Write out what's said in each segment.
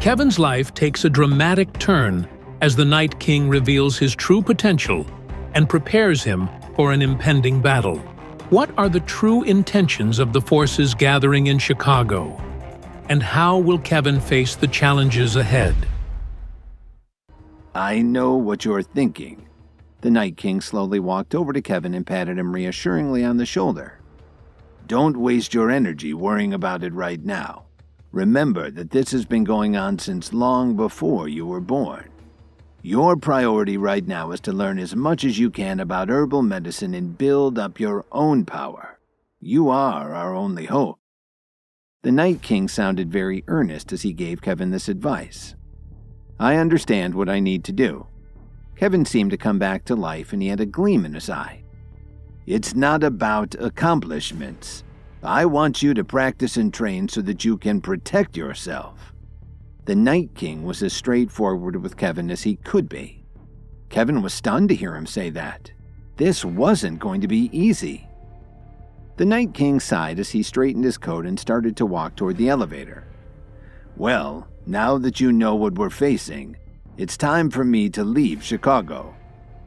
Kevin's life takes a dramatic turn as the Night King reveals his true potential and prepares him for an impending battle. What are the true intentions of the forces gathering in Chicago? And how will Kevin face the challenges ahead? I know what you're thinking. The Night King slowly walked over to Kevin and patted him reassuringly on the shoulder. Don't waste your energy worrying about it right now. Remember that this has been going on since long before you were born. Your priority right now is to learn as much as you can about herbal medicine and build up your own power. You are our only hope. The Night King sounded very earnest as he gave Kevin this advice. I understand what I need to do. Kevin seemed to come back to life and he had a gleam in his eye. It's not about accomplishments. I want you to practice and train so that you can protect yourself. The Night King was as straightforward with Kevin as he could be. Kevin was stunned to hear him say that. This wasn't going to be easy. The Night King sighed as he straightened his coat and started to walk toward the elevator. Well, now that you know what we're facing, it's time for me to leave Chicago.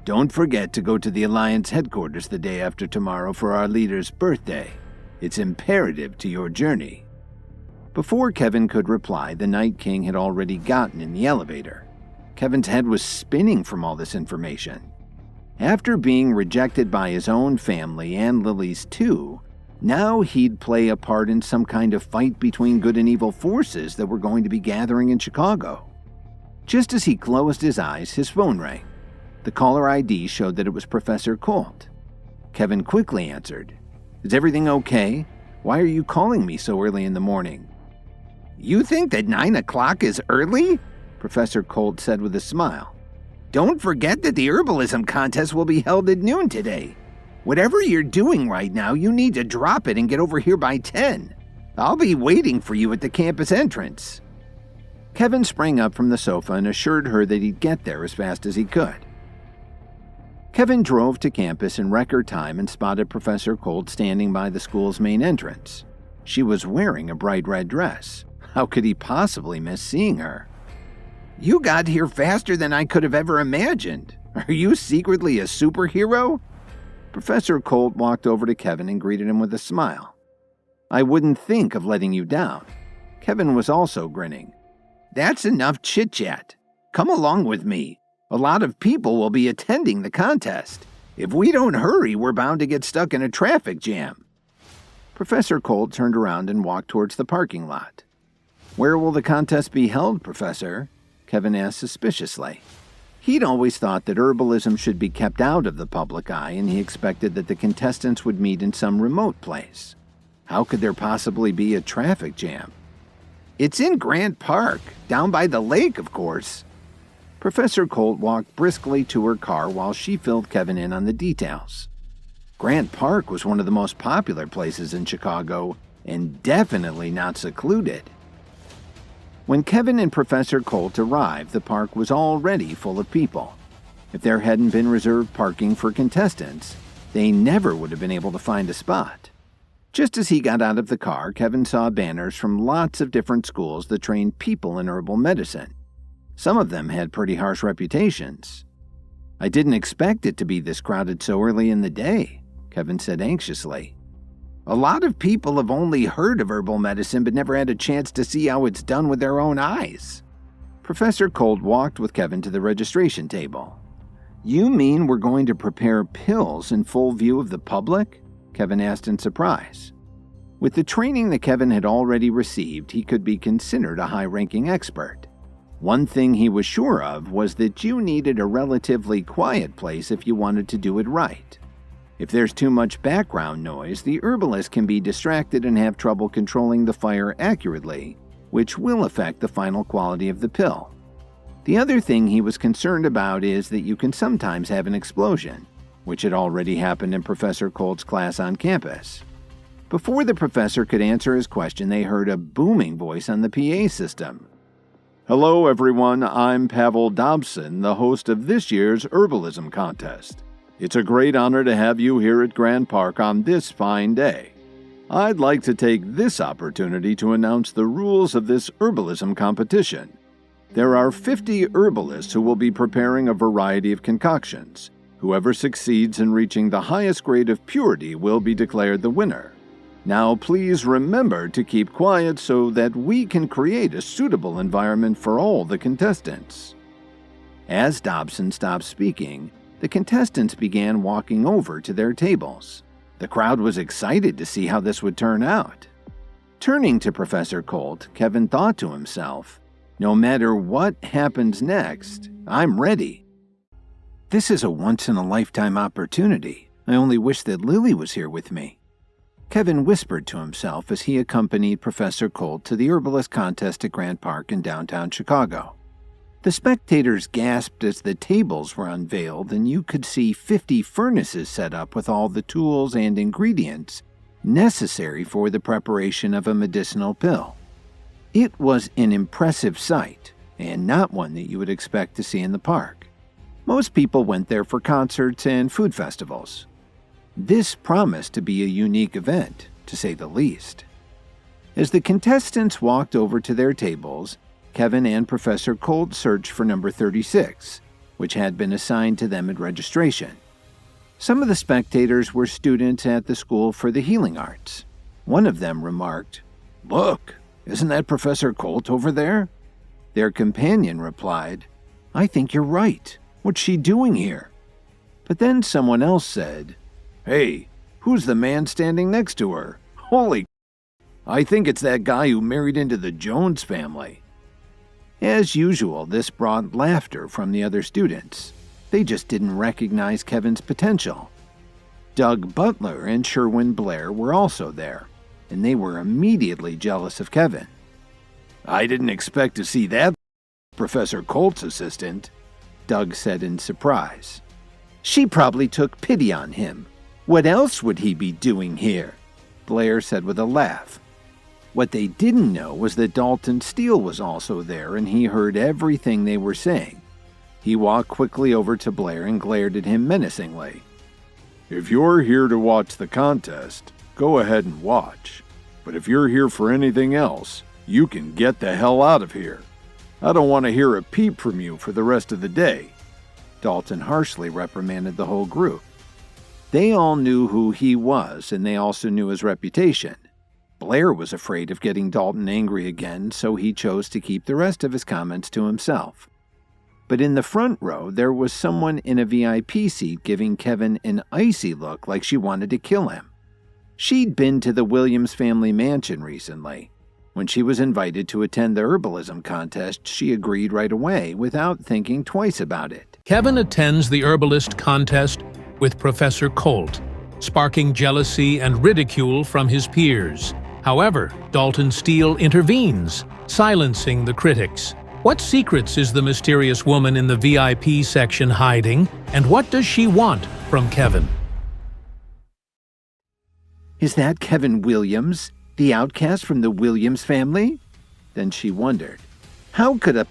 Don't forget to go to the Alliance headquarters the day after tomorrow for our leader's birthday. It's imperative to your journey. Before Kevin could reply, the Night King had already gotten in the elevator. Kevin's head was spinning from all this information. After being rejected by his own family and Lily's too, now he'd play a part in some kind of fight between good and evil forces that were going to be gathering in Chicago. Just as he closed his eyes, his phone rang. The caller ID showed that it was Professor Colt. Kevin quickly answered. Is everything okay? Why are you calling me so early in the morning? You think that 9 o'clock is early? Professor Colt said with a smile. Don't forget that the herbalism contest will be held at noon today. Whatever you're doing right now, you need to drop it and get over here by 10. I'll be waiting for you at the campus entrance. Kevin sprang up from the sofa and assured her that he'd get there as fast as he could. Kevin drove to campus in record time and spotted Professor Colt standing by the school's main entrance. She was wearing a bright red dress. How could he possibly miss seeing her? You got here faster than I could have ever imagined. Are you secretly a superhero? Professor Colt walked over to Kevin and greeted him with a smile. I wouldn't think of letting you down. Kevin was also grinning. That's enough chit-chat. Come along with me. A lot of people will be attending the contest. If we don't hurry, we're bound to get stuck in a traffic jam. Professor Colt turned around and walked towards the parking lot. Where will the contest be held, Professor? Kevin asked suspiciously. He'd always thought that herbalism should be kept out of the public eye, and he expected that the contestants would meet in some remote place. How could there possibly be a traffic jam? It's in Grant Park, down by the lake, of course. Professor Colt walked briskly to her car while she filled Kevin in on the details. Grant Park was one of the most popular places in Chicago, and definitely not secluded. When Kevin and Professor Colt arrived, the park was already full of people. If there hadn't been reserved parking for contestants, they never would have been able to find a spot. Just as he got out of the car, Kevin saw banners from lots of different schools that trained people in herbal medicine. Some of them had pretty harsh reputations. I didn't expect it to be this crowded so early in the day, Kevin said anxiously. A lot of people have only heard of herbal medicine but never had a chance to see how it's done with their own eyes. Professor Colt walked with Kevin to the registration table. You mean we're going to prepare pills in full view of the public? Kevin asked in surprise. With the training that Kevin had already received, he could be considered a high-ranking expert. One thing he was sure of was that you needed a relatively quiet place if you wanted to do it right. If there's too much background noise, the herbalist can be distracted and have trouble controlling the fire accurately, which will affect the final quality of the pill. The other thing he was concerned about is that you can sometimes have an explosion, which had already happened in Professor Colt's class on campus. Before the professor could answer his question, they heard a booming voice on the PA system. Hello everyone, I'm Pavel Dobson, the host of this year's herbalism contest. It's a great honor to have you here at Grand Park on this fine day. I'd like to take this opportunity to announce the rules of this herbalism competition. There are 50 herbalists who will be preparing a variety of concoctions. Whoever succeeds in reaching the highest grade of purity will be declared the winner. Now please remember to keep quiet so that we can create a suitable environment for all the contestants." As Dobson stopped speaking, the contestants began walking over to their tables. The crowd was excited to see how this would turn out. Turning to Professor Colt, Kevin thought to himself, "No matter what happens next, I'm ready. This is a once-in-a-lifetime opportunity. I only wish that Lily was here with me." Kevin whispered to himself as he accompanied Professor Colt to the herbalist contest at Grant Park in downtown Chicago. The spectators gasped as the tables were unveiled, and you could see 50 furnaces set up with all the tools and ingredients necessary for the preparation of a medicinal pill. It was an impressive sight, and not one that you would expect to see in the park. Most people went there for concerts and food festivals. This promised to be a unique event, to say the least. As the contestants walked over to their tables, Kevin and Professor Colt searched for number 36, which had been assigned to them at registration. Some of the spectators were students at the School for the Healing Arts. One of them remarked, "Look, isn't that Professor Colt over there?" Their companion replied, "I think you're right. What's she doing here?" But then someone else said, "Hey, who's the man standing next to her? Holy, I think it's that guy who married into the Jones family." As usual, this brought laughter from the other students. They just didn't recognize Kevin's potential. Doug Butler and Sherwin Blair were also there, and they were immediately jealous of Kevin. "I didn't expect to see that Professor Colt's assistant," Doug said in surprise. "She probably took pity on him. What else would he be doing here?" Blair said with a laugh. What they didn't know was that Dalton Steele was also there, and he heard everything they were saying. He walked quickly over to Blair and glared at him menacingly. "If you're here to watch the contest, go ahead and watch. But if you're here for anything else, you can get the hell out of here. I don't want to hear a peep from you for the rest of the day." Dalton harshly reprimanded the whole group. They all knew who he was, and they also knew his reputation. Blair was afraid of getting Dalton angry again, so he chose to keep the rest of his comments to himself. But in the front row, there was someone in a VIP seat giving Kevin an icy look like she wanted to kill him. She'd been to the Williams family mansion recently. When she was invited to attend the herbalism contest, she agreed right away without thinking twice about it. Kevin attends the herbalist contest with Professor Colt, sparking jealousy and ridicule from his peers. However, Dalton Steele intervenes, silencing the critics. What secrets is the mysterious woman in the VIP section hiding, and what does she want from Kevin? Is that Kevin Williams, the outcast from the Williams family? Then she wondered, how could a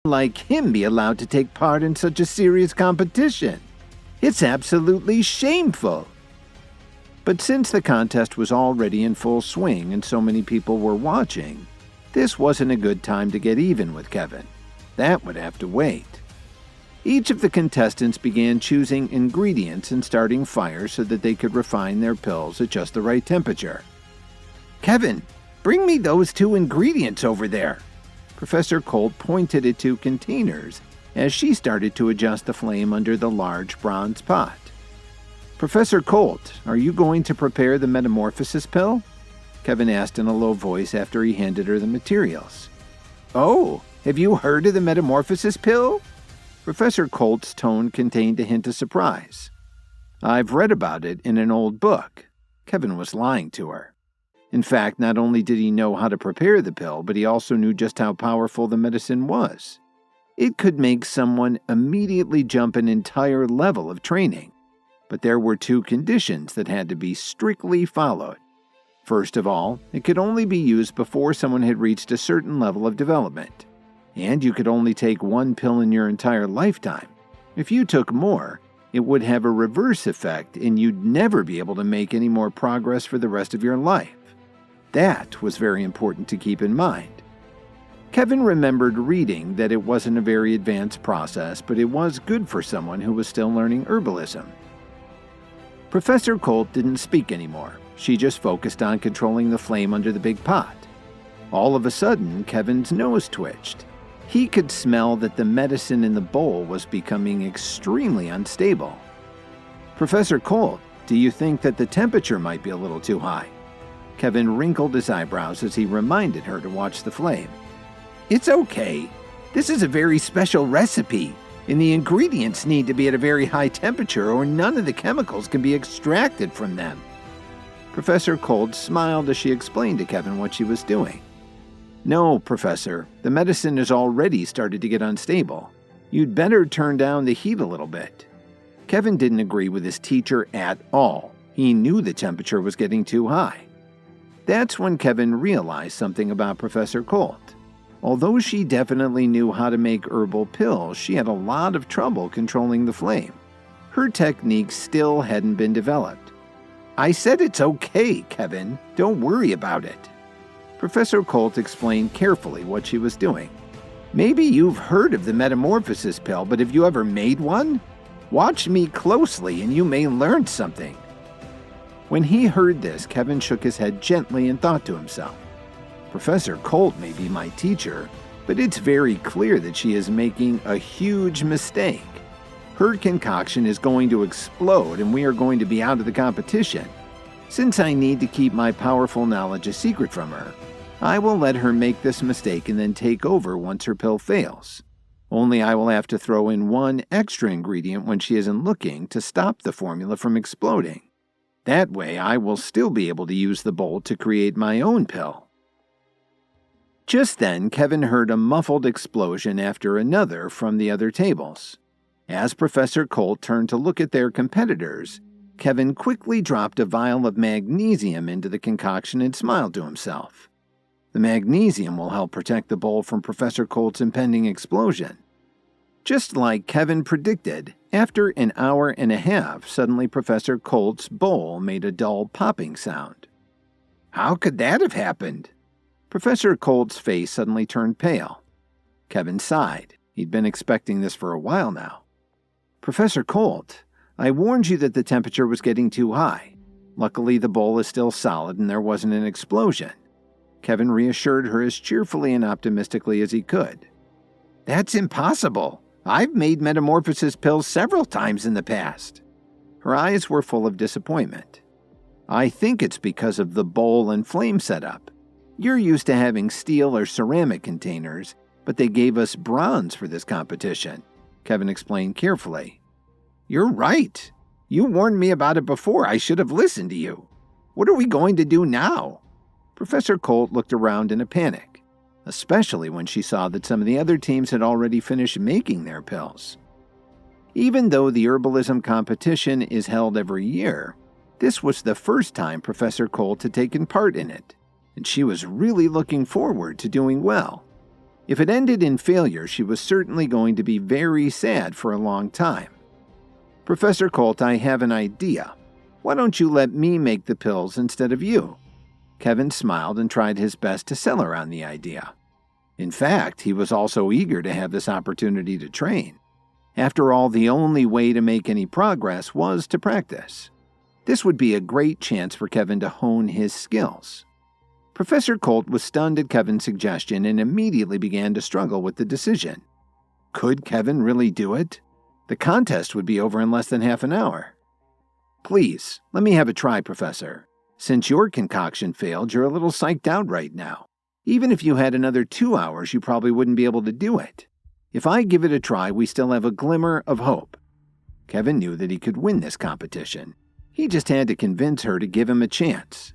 like him be allowed to take part in such a serious competition? It's absolutely shameful. But since the contest was already in full swing and so many people were watching, this wasn't a good time to get even with Kevin. That would have to wait. Each of the contestants began choosing ingredients and starting fires so that they could refine their pills at just the right temperature. "Kevin, bring me those 2 ingredients over there." Professor Colt pointed at 2 containers as she started to adjust the flame under the large bronze pot. "Professor Colt, are you going to prepare the Metamorphosis Pill?" Kevin asked in a low voice after he handed her the materials. "Oh, have you heard of the Metamorphosis Pill?" Professor Colt's tone contained a hint of surprise. "I've read about it in an old book." Kevin was lying to her. In fact, not only did he know how to prepare the pill, but he also knew just how powerful the medicine was. It could make someone immediately jump an entire level of training. But there were 2 conditions that had to be strictly followed. First of all, it could only be used before someone had reached a certain level of development. And you could only take 1 pill in your entire lifetime. If you took more, it would have a reverse effect and you'd never be able to make any more progress for the rest of your life. That was very important to keep in mind. Kevin remembered reading that it wasn't a very advanced process, but it was good for someone who was still learning herbalism. Professor Colt didn't speak anymore. She just focused on controlling the flame under the big pot. All of a sudden, Kevin's nose twitched. He could smell that the medicine in the bowl was becoming extremely unstable. Professor Colt, do you think that the temperature might be a little too high? Kevin wrinkled his eyebrows as he reminded her to watch the flame. It's okay. This is a very special recipe, and the ingredients need to be at a very high temperature or none of the chemicals can be extracted from them. Professor Colt smiled as she explained to Kevin what she was doing. No, Professor, the medicine has already started to get unstable. You'd better turn down the heat a little bit. Kevin didn't agree with his teacher at all. He knew the temperature was getting too high. That's when Kevin realized something about Professor Colt. Although she definitely knew how to make herbal pills, she had a lot of trouble controlling the flame. Her techniques still hadn't been developed. I said it's okay, Kevin. Don't worry about it. Professor Colt explained carefully what she was doing. Maybe you've heard of the Metamorphosis Pill, but have you ever made one? Watch me closely and you may learn something. When he heard this, Kevin shook his head gently and thought to himself, Professor Colt may be my teacher, but it's very clear that she is making a huge mistake. Her concoction is going to explode and we are going to be out of the competition. Since I need to keep my powerful knowledge a secret from her, I will let her make this mistake and then take over once her pill fails. Only I will have to throw in one extra ingredient when she isn't looking to stop the formula from exploding. That way I will still be able to use the bowl to create my own pill. Just then, Kevin heard a muffled explosion after another from the other tables. As Professor Colt turned to look at their competitors, Kevin quickly dropped a vial of magnesium into the concoction and smiled to himself. The magnesium will help protect the bowl from Professor Colt's impending explosion. Just like Kevin predicted, after an hour and a half, suddenly Professor Colt's bowl made a dull popping sound. How could that have happened? Professor Colt's face suddenly turned pale. Kevin sighed. He'd been expecting this for a while now. Professor Colt, I warned you that the temperature was getting too high. Luckily, the bowl is still solid and there wasn't an explosion. Kevin reassured her as cheerfully and optimistically as he could. That's impossible. I've made metamorphosis pills several times in the past. Her eyes were full of disappointment. I think it's because of the bowl and flame setup. You're used to having steel or ceramic containers, but they gave us bronze for this competition, Kevin explained carefully. You're right. You warned me about it before. I should have listened to you. What are we going to do now? Professor Colt looked around in a panic, especially when she saw that some of the other teams had already finished making their pills. Even though the herbalism competition is held every year, this was the first time Professor Colt had taken part in it, and she was really looking forward to doing well. If it ended in failure, she was certainly going to be very sad for a long time. Professor Colt, I have an idea. Why don't you let me make the pills instead of you? Kevin smiled and tried his best to sell her on the idea. In fact, he was also eager to have this opportunity to train. After all, the only way to make any progress was to practice. This would be a great chance for Kevin to hone his skills. Professor Colt was stunned at Kevin's suggestion and immediately began to struggle with the decision. Could Kevin really do it? The contest would be over in less than half an hour. Please, let me have a try, Professor. Since your concoction failed, you're a little psyched out right now. Even if you had another 2 hours, you probably wouldn't be able to do it. If I give it a try, we still have a glimmer of hope. Kevin knew that he could win this competition. He just had to convince her to give him a chance.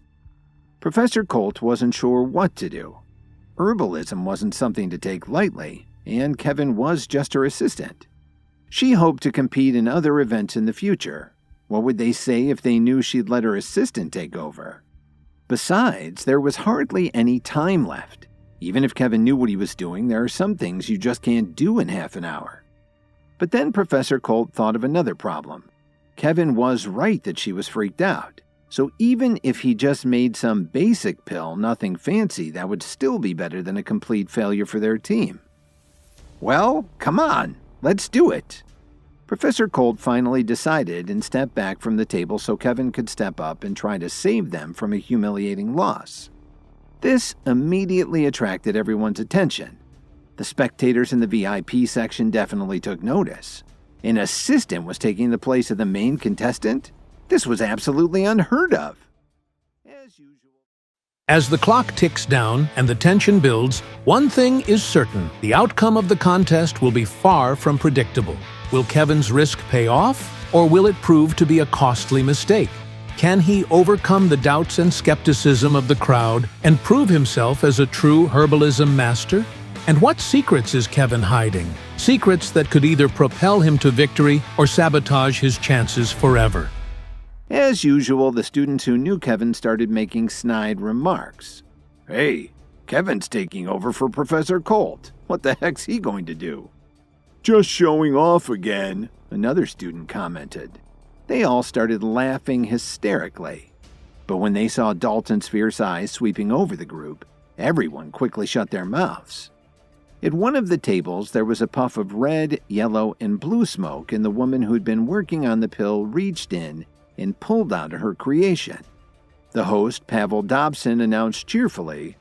Professor Colt wasn't sure what to do. Herbalism wasn't something to take lightly, and Kevin was just her assistant. She hoped to compete in other events in the future. What would they say if they knew she'd let her assistant take over? Besides, there was hardly any time left. Even if Kevin knew what he was doing, there are some things you just can't do in half an hour. But then Professor Colt thought of another problem. Kevin was right that she was freaked out. So even if he just made some basic pill, nothing fancy, that would still be better than a complete failure for their team. Well, come on, let's do it. Professor Colt finally decided and stepped back from the table so Kevin could step up and try to save them from a humiliating loss. This immediately attracted everyone's attention. The spectators in the VIP section definitely took notice. An assistant was taking the place of the main contestant? This was absolutely unheard of. As usual. As the clock ticks down and the tension builds, one thing is certain: the outcome of the contest will be far from predictable. Will Kevin's risk pay off, or will it prove to be a costly mistake? Can he overcome the doubts and skepticism of the crowd and prove himself as a true herbalism master? And what secrets is Kevin hiding? Secrets that could either propel him to victory or sabotage his chances forever. As usual, the students who knew Kevin started making snide remarks. Hey, Kevin's taking over for Professor Colt. What the heck's he going to do? Just showing off again, another student commented. They all started laughing hysterically. But when they saw Dalton's fierce eyes sweeping over the group, everyone quickly shut their mouths. At one of the tables, there was a puff of red, yellow, and blue smoke, and the woman who'd been working on the pill reached in and pulled out her creation. The host, Pavel Dobson, announced cheerfully,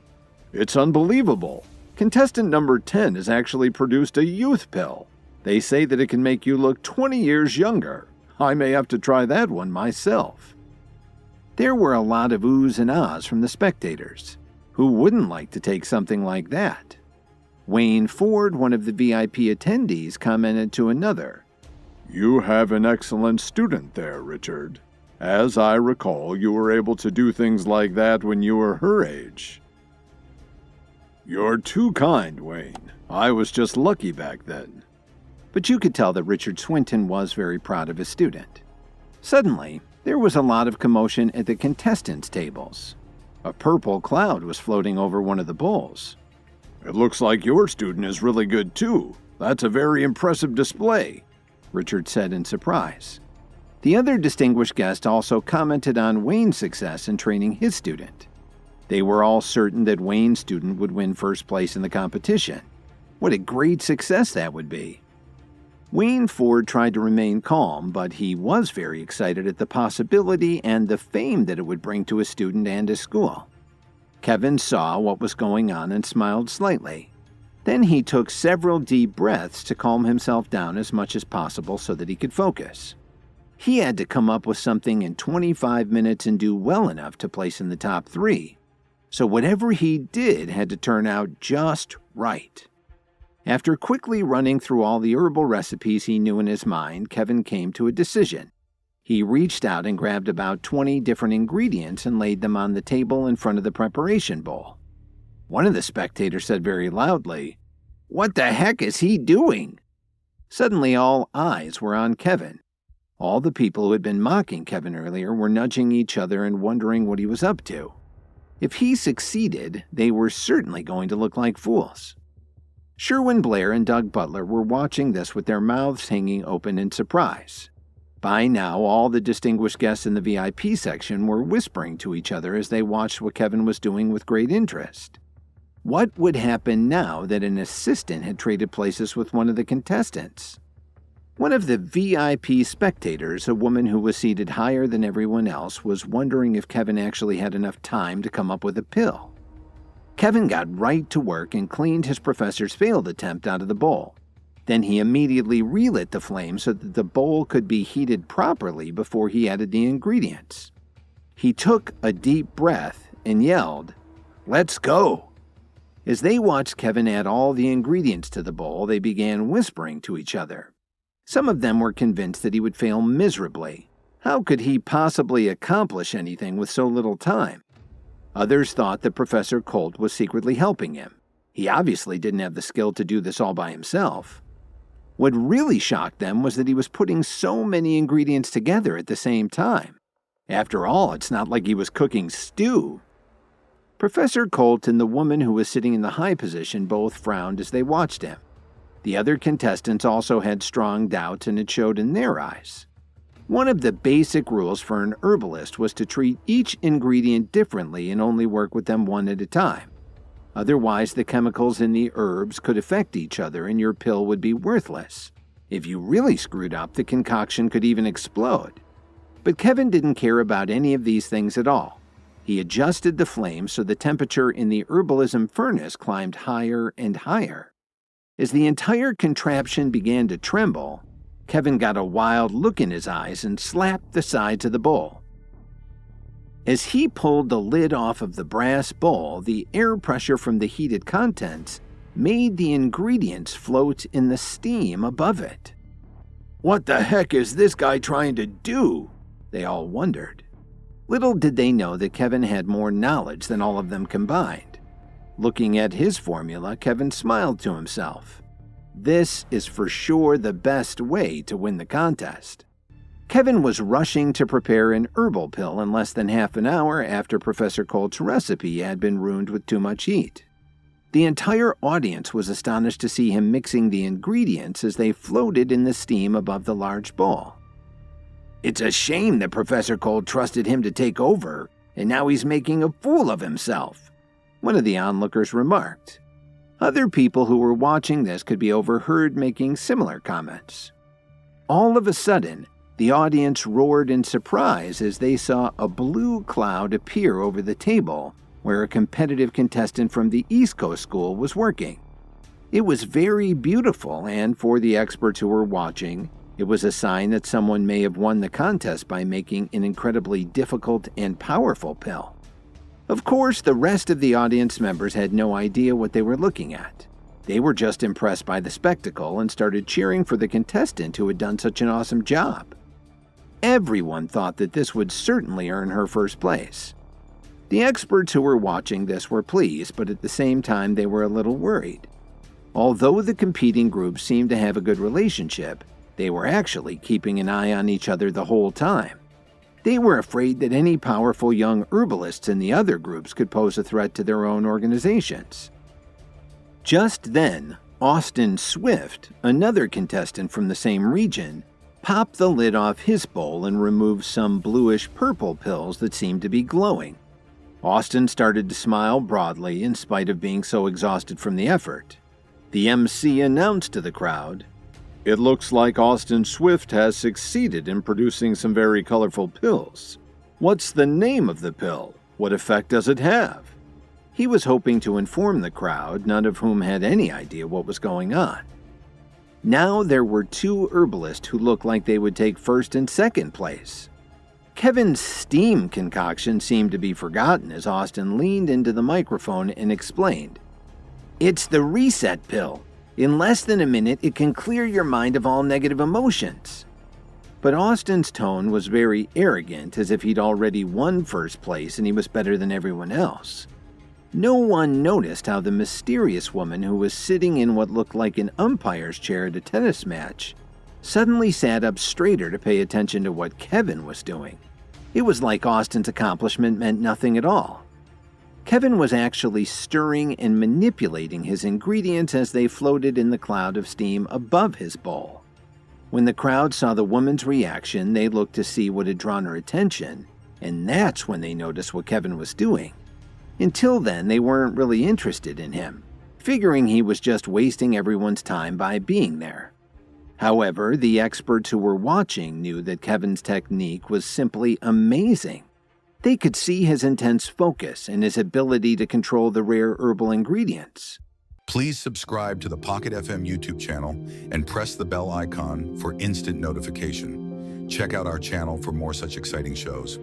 "It's unbelievable. Contestant number 10 has actually produced a youth pill. They say that it can make you look 20 years younger. I may have to try that one myself." There were a lot of oohs and ahs from the spectators. Who wouldn't like to take something like that? Wayne Ford, one of the VIP attendees, commented to another, "You have an excellent student there, Richard. As I recall, you were able to do things like that when you were her age." "You're too kind, Wayne. I was just lucky back then." But you could tell that Richard Swinton was very proud of his student. Suddenly, there was a lot of commotion at the contestants' tables. A purple cloud was floating over one of the bowls. "It looks like your student is really good too. That's a very impressive display," Richard said in surprise. The other distinguished guest also commented on Wayne's success in training his student. They were all certain that Wayne's student would win first place in the competition. What a great success that would be. Wayne Ford tried to remain calm, but he was very excited at the possibility and the fame that it would bring to his student and his school. Kevin saw what was going on and smiled slightly. Then he took several deep breaths to calm himself down as much as possible so that he could focus. He had to come up with something in 25 minutes and do well enough to place in the top 3. So whatever he did had to turn out just right. After quickly running through all the herbal recipes he knew in his mind, Kevin came to a decision. He reached out and grabbed about 20 different ingredients and laid them on the table in front of the preparation bowl. One of the spectators said very loudly, "What the heck is he doing?" Suddenly all eyes were on Kevin. All the people who had been mocking Kevin earlier were nudging each other and wondering what he was up to. If he succeeded, they were certainly going to look like fools. Sherwin Blair and Doug Butler were watching this with their mouths hanging open in surprise. By now, all the distinguished guests in the VIP section were whispering to each other as they watched what Kevin was doing with great interest. What would happen now that an assistant had traded places with one of the contestants? One of the VIP spectators, a woman who was seated higher than everyone else, was wondering if Kevin actually had enough time to come up with a pill. Kevin got right to work and cleaned his professor's failed attempt out of the bowl. Then he immediately relit the flame so that the bowl could be heated properly before he added the ingredients. He took a deep breath and yelled, "Let's go!" As they watched Kevin add all the ingredients to the bowl, they began whispering to each other. Some of them were convinced that he would fail miserably. How could he possibly accomplish anything with so little time? Others thought that Professor Colt was secretly helping him. He obviously didn't have the skill to do this all by himself. What really shocked them was that he was putting so many ingredients together at the same time. After all, it's not like he was cooking stew. Professor Colt and the woman who was sitting in the high position both frowned as they watched him. The other contestants also had strong doubts, and it showed in their eyes. One of the basic rules for an herbalist was to treat each ingredient differently and only work with them one at a time. Otherwise, the chemicals in the herbs could affect each other and your pill would be worthless. If you really screwed up, the concoction could even explode. But Kevin didn't care about any of these things at all. He adjusted the flame so the temperature in the herbalism furnace climbed higher and higher. As the entire contraption began to tremble, Kevin got a wild look in his eyes and slapped the sides of the bowl. As he pulled the lid off of the brass bowl, the air pressure from the heated contents made the ingredients float in the steam above it. "What the heck is this guy trying to do?" they all wondered. Little did they know that Kevin had more knowledge than all of them combined. Looking at his formula, Kevin smiled to himself. This is for sure the best way to win the contest. Kevin was rushing to prepare an herbal pill in less than half an hour after Professor Colt's recipe had been ruined with too much heat. The entire audience was astonished to see him mixing the ingredients as they floated in the steam above the large bowl. "It's a shame that Professor Colt trusted him to take over, and now he's making a fool of himself," one of the onlookers remarked. Other people who were watching this could be overheard making similar comments. All of a sudden, the audience roared in surprise as they saw a blue cloud appear over the table where a competitive contestant from the East Coast school was working. It was very beautiful, and for the experts who were watching, it was a sign that someone may have won the contest by making an incredibly difficult and powerful pill. Of course, the rest of the audience members had no idea what they were looking at. They were just impressed by the spectacle and started cheering for the contestant who had done such an awesome job. Everyone thought that this would certainly earn her first place. The experts who were watching this were pleased, but at the same time they were a little worried. Although the competing groups seemed to have a good relationship, they were actually keeping an eye on each other the whole time. They were afraid that any powerful young herbalists in the other groups could pose a threat to their own organizations. Just then, Austin Swift, another contestant from the same region, popped the lid off his bowl and removed some bluish-purple pills that seemed to be glowing. Austin started to smile broadly in spite of being so exhausted from the effort. The MC announced to the crowd, "It looks like Austin Swift has succeeded in producing some very colorful pills. What's the name of the pill? What effect does it have?" He was hoping to inform the crowd, none of whom had any idea what was going on. Now there were two herbalists who looked like they would take first and second place. Kevin's steam concoction seemed to be forgotten as Austin leaned into the microphone and explained, "It's the reset pill. In less than a minute, it can clear your mind of all negative emotions." But Austin's tone was very arrogant, as if he'd already won first place and he was better than everyone else. No one noticed how the mysterious woman who was sitting in what looked like an umpire's chair at a tennis match suddenly sat up straighter to pay attention to what Kevin was doing. It was like Austin's accomplishment meant nothing at all. Kevin was actually stirring and manipulating his ingredients as they floated in the cloud of steam above his bowl. When the crowd saw the woman's reaction, they looked to see what had drawn her attention, and that's when they noticed what Kevin was doing. Until then, they weren't really interested in him, figuring he was just wasting everyone's time by being there. However, the experts who were watching knew that Kevin's technique was simply amazing. They could see his intense focus and his ability to control the rare herbal ingredients. Please subscribe to the Pocket FM YouTube channel and press the bell icon for instant notification. Check out our channel for more such exciting shows.